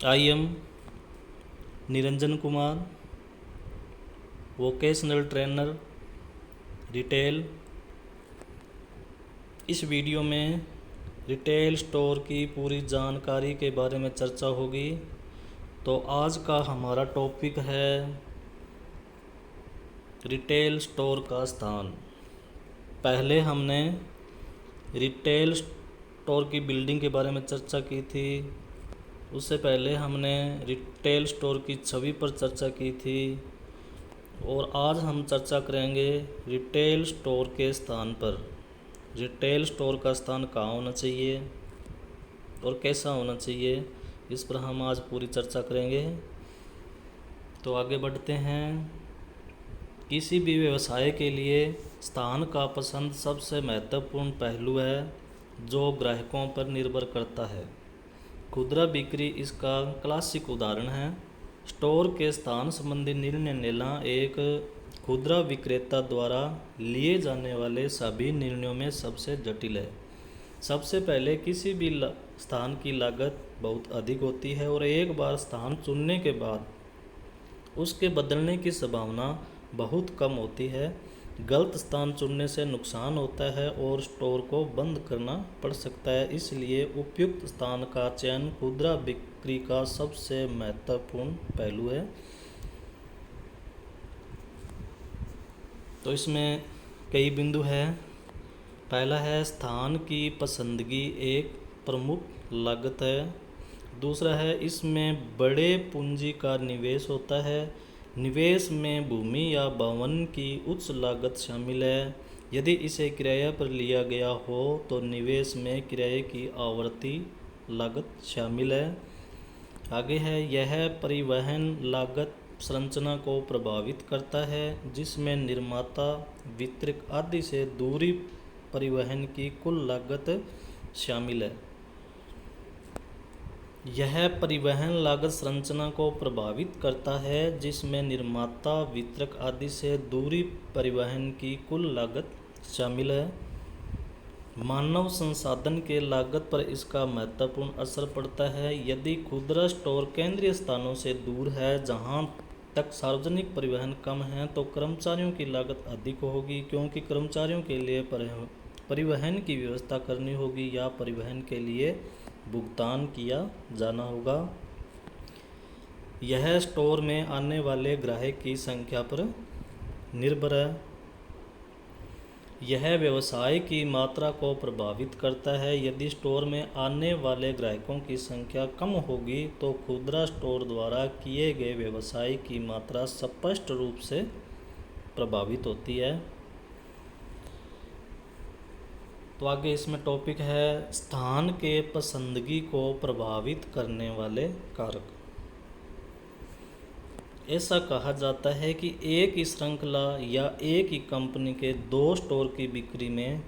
I am Niranjan Kumar, vocational trainer retail. इस video में retail store की पूरी जानकारी के बारे में चर्चा होगी। तो आज का हमारा टॉपिक है रिटेल स्टोर का स्थान। पहले हमने रिटेल स्टोर की बिल्डिंग के बारे में चर्चा की थी। उससे पहले हमने रिटेल स्टोर की छवि पर चर्चा की थी और आज हम चर्चा करेंगे रिटेल स्टोर के स्थान पर। रिटेल स्टोर का स्थान कहाँ होना चाहिए और कैसा होना चाहिए, इस पर हम आज पूरी चर्चा करेंगे। तो आगे बढ़ते हैं। किसी भी व्यवसाय के लिए स्थान का पसंद सबसे महत्वपूर्ण पहलू है जो ग्राहकों पर निर्भर करता है। खुदरा बिक्री इसका क्लासिक उदाहरण है। स्टोर के स्थान संबंधी निर्णय लेना एक खुदरा विक्रेता द्वारा लिए जाने वाले सभी निर्णयों में सबसे जटिल है। सबसे पहले किसी भी स्थान की लागत बहुत अधिक होती है और एक बार स्थान चुनने के बाद उसके बदलने की संभावना बहुत कम होती है। गलत स्थान चुनने से नुकसान होता है और स्टोर को बंद करना पड़ सकता है। इसलिए उपयुक्त स्थान का चयन खुदरा बिक्री का सबसे महत्वपूर्ण पहलू है। तो इसमें कई बिंदु हैं। पहला है स्थान की पसंदगी एक प्रमुख लागत है। दूसरा है इसमें बड़े पूंजी का निवेश होता है। निवेश में भूमि या भवन की उच्च लागत शामिल है। यदि इसे किराए पर लिया गया हो तो निवेश में किराए की आवर्ती लागत शामिल है। आगे है यह परिवहन लागत संरचना को प्रभावित करता है जिसमें निर्माता, वितरक आदि से दूरी परिवहन की कुल लागत शामिल है। यह परिवहन लागत संरचना को प्रभावित करता है जिसमें निर्माता, वितरक आदि से दूरी परिवहन की कुल लागत शामिल है। मानव संसाधन के लागत पर इसका महत्वपूर्ण असर पड़ता है। यदि खुदरा स्टोर केंद्रीय स्थानों से दूर है जहां तक सार्वजनिक परिवहन कम है तो कर्मचारियों की लागत अधिक होगी क्योंकि कर्मचारियों के लिए परिवहन की व्यवस्था करनी होगी या परिवहन के लिए भुगतान किया जाना होगा। यह स्टोर में आने वाले ग्राहक की संख्या पर निर्भर है। यह व्यवसाय की मात्रा को प्रभावित करता है। यदि स्टोर में आने वाले ग्राहकों की संख्या कम होगी तो खुदरा स्टोर द्वारा किए गए व्यवसाय की मात्रा स्पष्ट रूप से प्रभावित होती है। तो आगे इसमें टॉपिक है स्थान के पसंदगी को प्रभावित करने वाले कारक। ऐसा कहा जाता है कि एक ही श्रृंखला या एक ही कंपनी के दो स्टोर की बिक्री में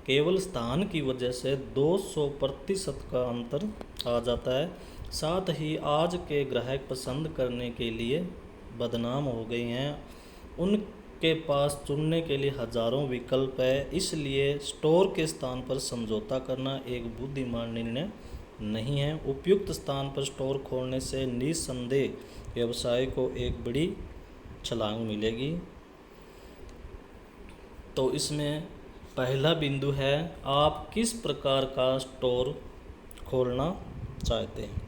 केवल स्थान की वजह से 200% का अंतर आ जाता है। साथ ही आज के ग्राहक पसंद करने के लिए बदनाम हो गए हैं। उनके पास चुनने के लिए हजारों विकल्प है। इसलिए स्टोर के स्थान पर समझौता करना एक बुद्धिमान निर्णय नहीं है। उपयुक्त स्थान पर स्टोर खोलने से निस्संदेह व्यवसाय को एक बड़ी छलांग मिलेगी। तो इसमें पहला बिंदु है आप किस प्रकार का स्टोर खोलना चाहते हैं।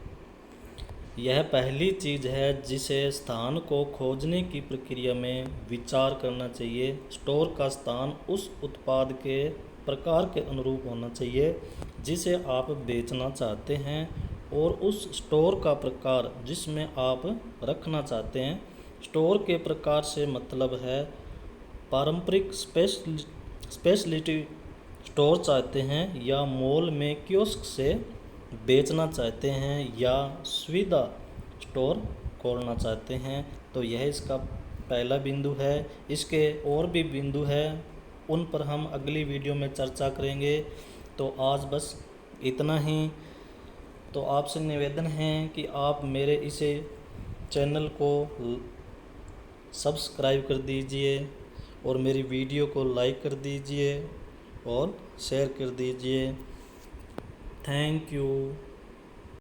यह पहली चीज़ है जिसे स्थान को खोजने की प्रक्रिया में विचार करना चाहिए। स्टोर का स्थान उस उत्पाद के प्रकार के अनुरूप होना चाहिए जिसे आप बेचना चाहते हैं और उस स्टोर का प्रकार जिसमें आप रखना चाहते हैं। स्टोर के प्रकार से मतलब है पारंपरिक स्पेशलिटी स्टोर चाहते हैं या मॉल में कियोस्क से बेचना चाहते हैं या सुविधा स्टोर खोलना चाहते हैं। तो यह इसका पहला बिंदु है। इसके और भी बिंदु है, उन पर हम अगली वीडियो में चर्चा करेंगे। तो आज बस इतना ही। तो आपसे निवेदन है कि आप मेरे इसे चैनल को सब्सक्राइब कर दीजिए और मेरी वीडियो को लाइक कर दीजिए और शेयर कर दीजिए। Thank you.